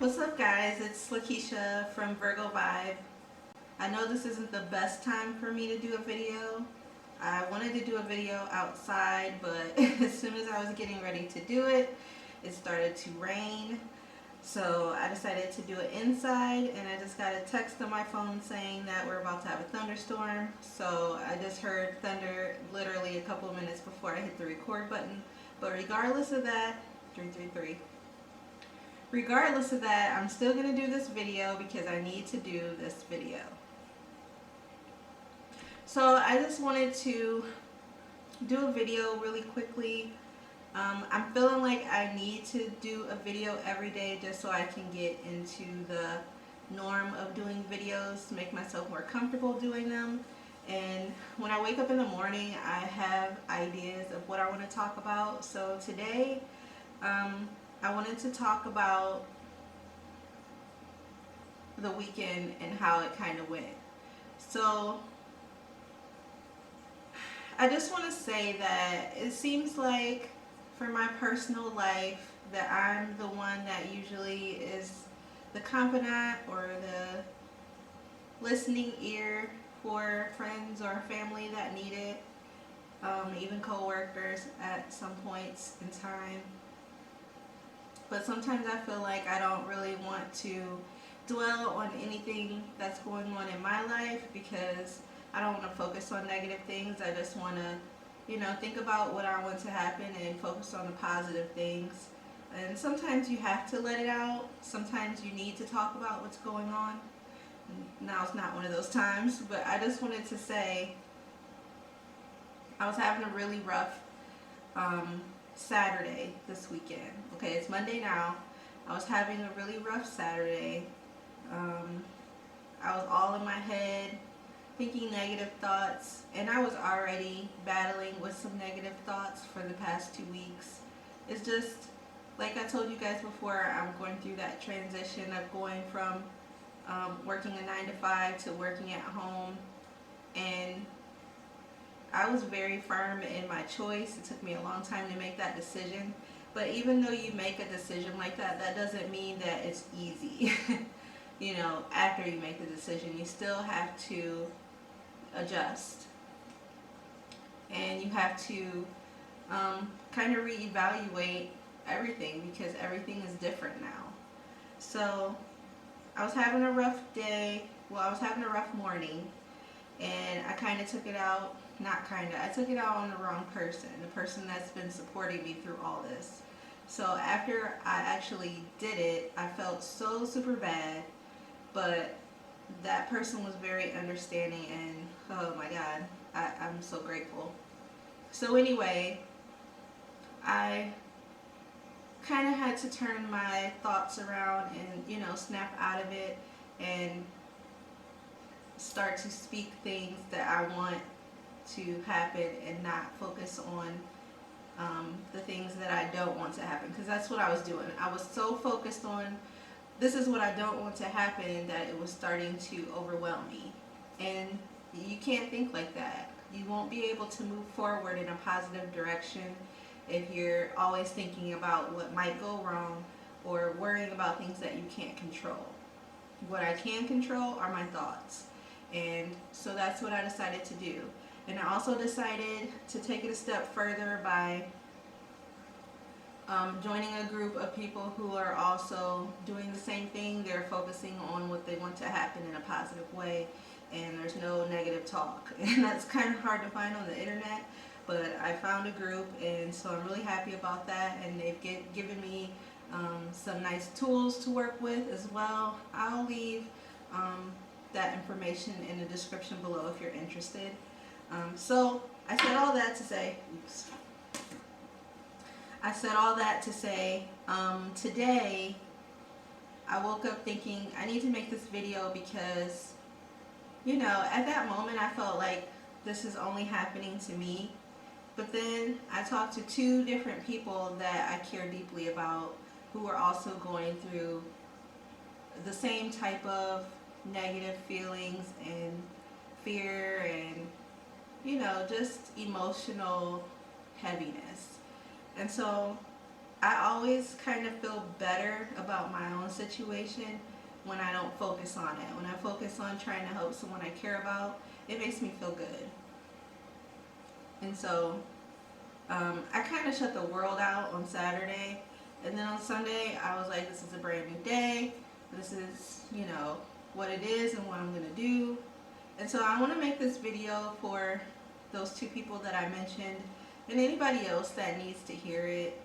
What's up, guys? It's Lakeisha from Virgo Vibe. I know this isn't the best time for me to do a video. I wanted to do a video outside, but as soon as I was getting ready to do it, it started to rain. So I decided to do it inside, and I just got a text on my phone saying that we're about to have a thunderstorm. So I just heard thunder literally a couple of minutes before I hit the record button. But regardless of that, 333. Regardless of that, I'm still going to do this video because I need to do this video. So I just wanted to do a video really quickly. I'm feeling like I need to do a video every day just so I can get into the norm of doing videos, make myself more comfortable doing them. And when I wake up in the morning, I have ideas of what I want to talk about. So today, I wanted to talk about the weekend and how it kind of went. So I just want to say that it seems like for my personal life that I'm the one that usually is the confidant or the listening ear for friends or family that need it, even co-workers at some points in time. But sometimes I feel like I don't really want to dwell on anything that's going on in my life because I don't want to focus on negative things. I just want to, think about what I want to happen and focus on the positive things. And sometimes you have to let it out. Sometimes you need to talk about what's going on. Now's not one of those times, but I just wanted to say I was having a really rough Saturday this weekend. Okay, it's Monday now. I was having a really rough Saturday. I was all in my head, thinking negative thoughts, and I was already battling with some negative thoughts for the past 2 weeks. It's just, like I told you guys before, I'm going through that transition of going from working a 9 to 5 to working at home, and I was very firm in my choice. It took me a long time to make that decision. But even though you make a decision like that, that doesn't mean that it's easy. After you make the decision, you still have to adjust. And you have to kind of reevaluate everything because everything is different now. So I was having a rough day. Well, I was having a rough morning. And I kind of took it out. I took it out on the wrong person, the person that's been supporting me through all this. So after I actually did it, I felt so super bad, but that person was very understanding, and oh my God, I'm so grateful. So anyway, I kind of had to turn my thoughts around and, snap out of it and start to speak things that I want to happen and not focus on the things that I don't want to happen, because that's what I was doing. I was so focused on this is what I don't want to happen that it was starting to overwhelm me. And you can't think like that. You won't be able to move forward in a positive direction if you're always thinking about what might go wrong or worrying about things that you can't control. What I can control are my thoughts. And so that's what I decided to do. And I also decided to take it a step further by joining a group of people who are also doing the same thing. They're focusing on what they want to happen in a positive way, and there's no negative talk. And that's kind of hard to find on the internet, but I found a group, and so I'm really happy about that. And they've given me some nice tools to work with as well. I'll leave that information in the description below if you're interested. So I said all that to say, today I woke up thinking I need to make this video because, at that moment I felt like this is only happening to me. But then I talked to 2 different people that I care deeply about who are also going through the same type of negative feelings and fear and just emotional heaviness. And so I always kind of feel better about my own situation when I don't focus on it. When I focus on trying to help someone I care about, it makes me feel good. And so I kind of shut the world out on Saturday. And then on Sunday, I was like, this is a brand new day. This is, what it is and what I'm going to do. And so I want to make this video for those two people that I mentioned and anybody else that needs to hear it.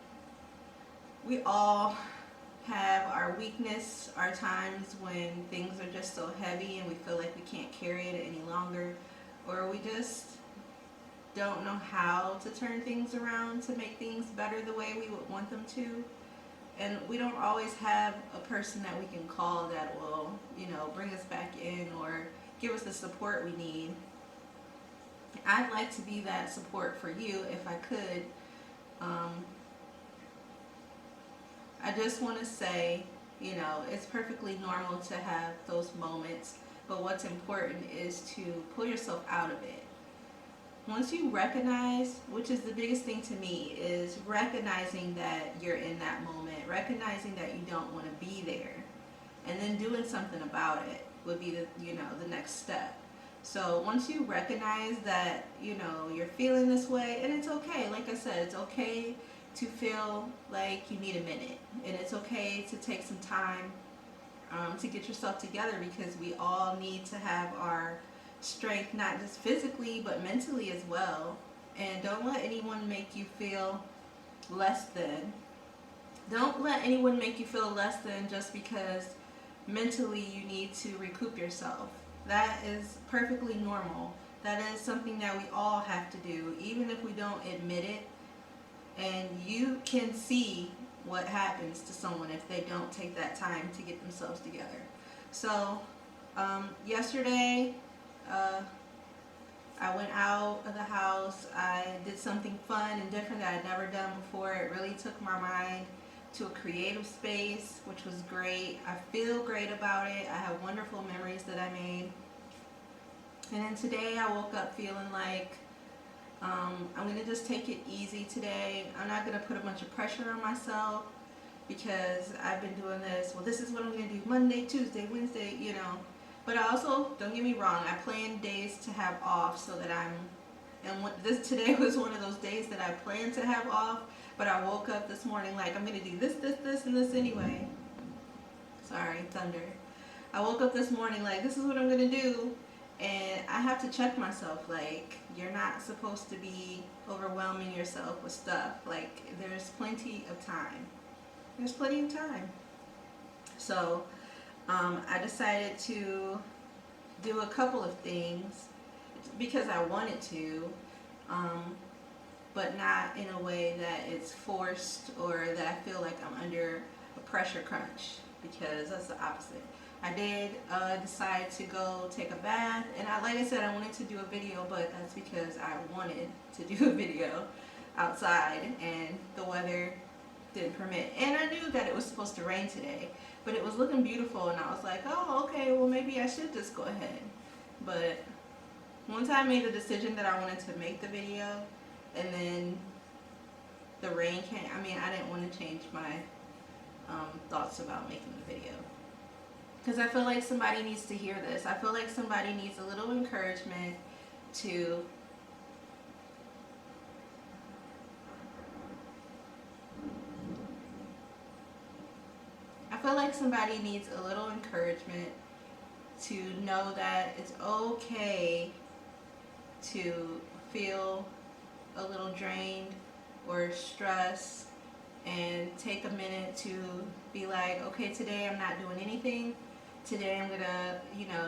We all have our weakness, our times when things are just so heavy and we feel like we can't carry it any longer, or we just don't know how to turn things around to make things better the way we would want them to. And we don't always have a person that we can call that will, bring us back in or give us the support we need. I'd like to be that support for you if I could. I just want to say, it's perfectly normal to have those moments, but what's important is to pull yourself out of it. Once you recognize, which is the biggest thing to me, is recognizing that you're in that moment, recognizing that you don't want to be there, and then doing something about it would be the next step. So once you recognize that, you're feeling this way, and it's okay, like I said, it's okay to feel like you need a minute, and it's okay to take some time to get yourself together, because we all need to have our strength, not just physically but mentally as well. And don't let anyone make you feel less than. Don't let anyone make you feel less than just because mentally you need to recoup yourself. That is perfectly normal. That is something that we all have to do, even if we don't admit it. And you can see what happens to someone if they don't take that time to get themselves together. So yesterday I went out of the house. I did something fun and different that I'd never done before. It really took my mind to a creative space, which was great. I feel great about it. I have wonderful memories that I made. And then today I woke up feeling like I'm going to just take it easy today. I'm not going to put a bunch of pressure on myself, because I've been doing this. Well, this is what I'm going to do Monday, Tuesday, Wednesday, But I also, don't get me wrong, I plan days to have off so that today was one of those days that I planned to have off, but I woke up this morning like, I'm going to do this, and this anyway. Sorry, thunder. I woke up this morning like, this is what I'm going to do. And I have to check myself, like, you're not supposed to be overwhelming yourself with stuff. Like, there's plenty of time. There's plenty of time. So, I decided to do a couple of things because I wanted to, but not in a way that it's forced or that I feel like I'm under a pressure crunch, because that's the opposite. I did decide to go take a bath, and like I said, I wanted to do a video, but that's because I wanted to do a video outside and the weather didn't permit. And I knew that it was supposed to rain today, but it was looking beautiful, and I was like, oh, okay, well maybe I should just go ahead. But once I made the decision that I wanted to make the video, and then the rain came, I didn't want to change my thoughts about making the video. Because I feel like somebody needs to hear this. I feel like somebody needs a little encouragement to know that it's okay to feel a little drained or stressed, and take a minute to be like, okay, today I'm not doing anything. Today I'm gonna,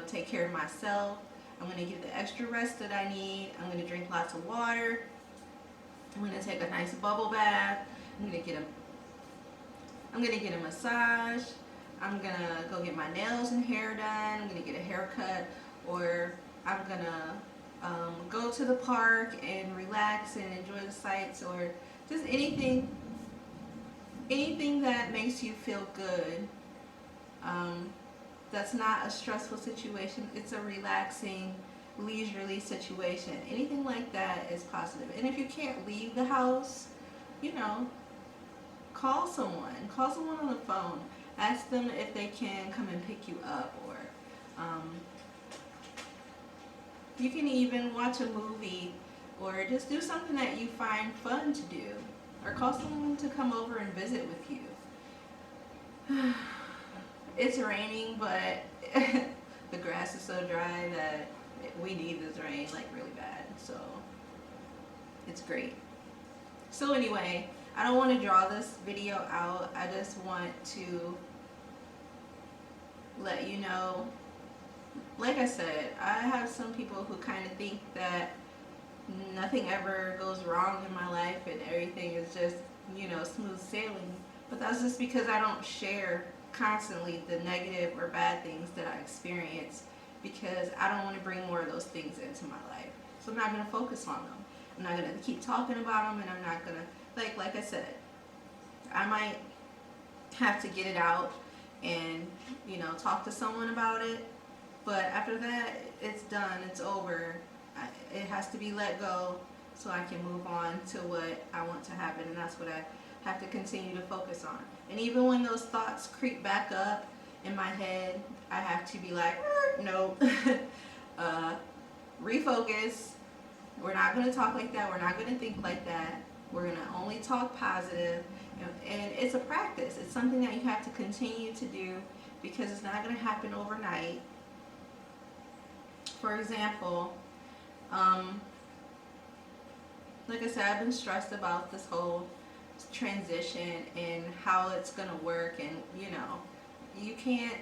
take care of myself. I'm gonna get the extra rest that I need. I'm gonna drink lots of water. I'm gonna take a nice bubble bath. I'm gonna get a massage. I'm gonna go get my nails and hair done. I'm gonna get a haircut, or I'm gonna go to the park and relax and enjoy the sights, or just anything that makes you feel good. That's not a stressful situation. It's a relaxing, leisurely situation. Anything like that is positive. And if you can't leave the house, call someone on the phone. Ask them if they can come and pick you up, or um, you can even watch a movie, or just do something that you find fun to do, or call someone to come over and visit with you. It's raining, but the grass is so dry that we need this rain like really bad. So it's great. So anyway, I don't want to draw this video out. I just want to let you know, like I said, I have some people who kind of think that nothing ever goes wrong in my life and everything is just, smooth sailing. But that's just because I don't share constantly the negative or bad things that I experience, because I don't want to bring more of those things into my life. So I'm not going to focus on them. I'm not going to keep talking about them, and I'm not going to, like I said, I might have to get it out and, talk to someone about it. But after that, it's done, it's over. It has to be let go so I can move on to what I want to happen, and that's what I have to continue to focus on. And even when those thoughts creep back up in my head, I have to be like, no, refocus. We're not going to talk like that. We're not going to think like that. We're going to only talk positive. And it's a practice. It's something that you have to continue to do, because it's not going to happen overnight. For example, like I said, I've been stressed about this whole transition and how it's going to work, and you can't.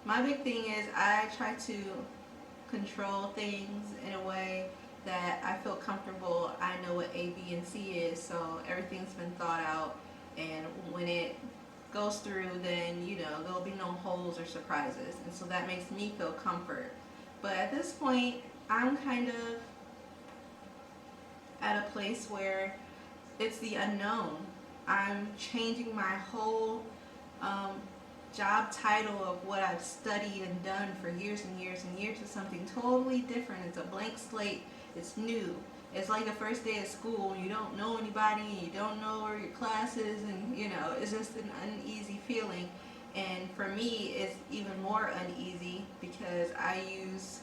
My big thing is I try to control things in a way that I feel comfortable. I know what A, B, and C is, so everything's been thought out, and when it goes through, then there'll be no holes or surprises, and so that makes me feel comfort. But at this point, I'm kind of at a place where it's the unknown. I'm changing my whole job title of what I've studied and done for years and years and years to something totally different. It's a blank slate. It's new. It's like the first day of school. You don't know anybody. You don't know where your class is, and it's just an uneasy feeling. And for me, it's even more uneasy because I use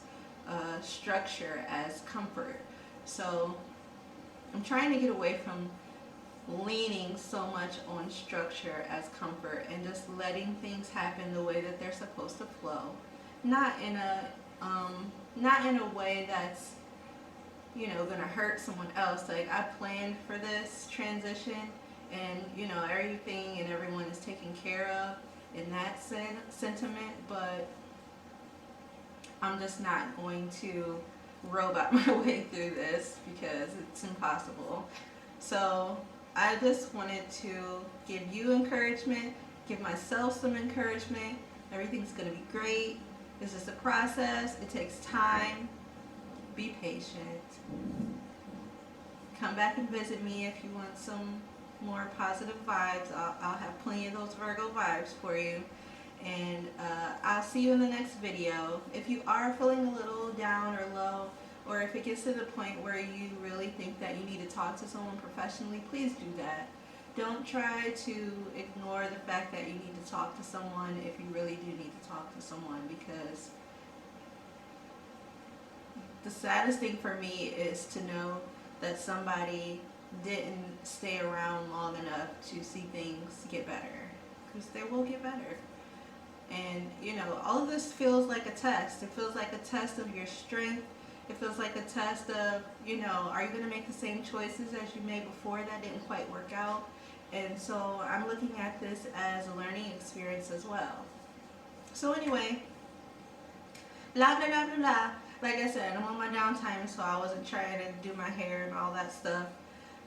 structure as comfort. So I'm trying to get away from leaning so much on structure as comfort, and just letting things happen the way that they're supposed to flow. Not in a way that's gonna hurt someone else. Like, I planned for this transition, and everything and everyone is taken care of in that sentiment, but I'm just not going to robot my way through this because it's impossible. So I just wanted to give you encouragement, give myself some encouragement. Everything's going to be great. It's just a process. It takes time. Be patient. Come back and visit me if you want some more positive vibes. I'll have plenty of those Virgo vibes for you. And I'll see you in the next video. If you are feeling a little down or low, or if it gets to the point where you really think that you need to talk to someone professionally, please do that. Don't try to ignore the fact that you need to talk to someone if you really do need to talk to someone, because the saddest thing for me is to know that somebody didn't stay around long enough to see things get better, because they will get better. And all of this feels like a test. It feels like a test of your strength. It feels like a test of, are you going to make the same choices as you made before that didn't quite work out? And so I'm looking at this as a learning experience as well. So anyway, blah, blah, blah, blah, blah. Like I said, I'm on my downtime, so I wasn't trying to do my hair and all that stuff.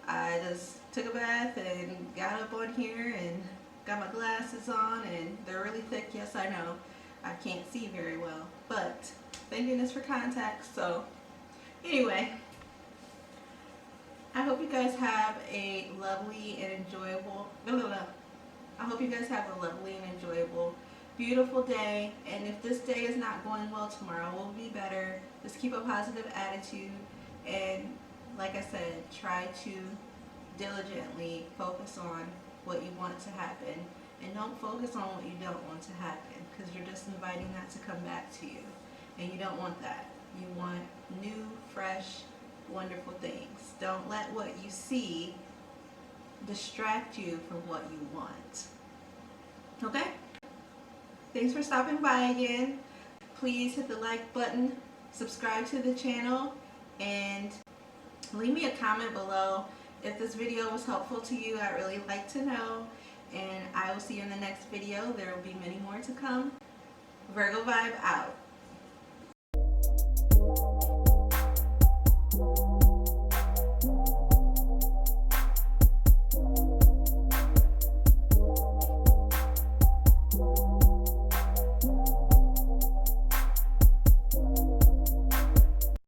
I just took a bath and got up on here and got my glasses on, and they're really thick. Yes, I know. I can't see very well, but thank goodness for contacts. So anyway, I hope you guys have a lovely and enjoyable, I hope you guys have a lovely and enjoyable, beautiful day. And if this day is not going well, tomorrow will be better. Just keep a positive attitude, and like I said, try to diligently focus on what you want to happen, and don't focus on what you don't want to happen, because you're just inviting that to come back to you, and you don't want that. You want new, fresh, wonderful things. Don't let what you see distract you from what you want. Okay? Thanks for stopping by again. Please hit the like button, subscribe to the channel, and leave me a comment below if this video was helpful to you. I'd really like to know. And I will see you in the next video. There will be many more to come. Virgo Vibe out.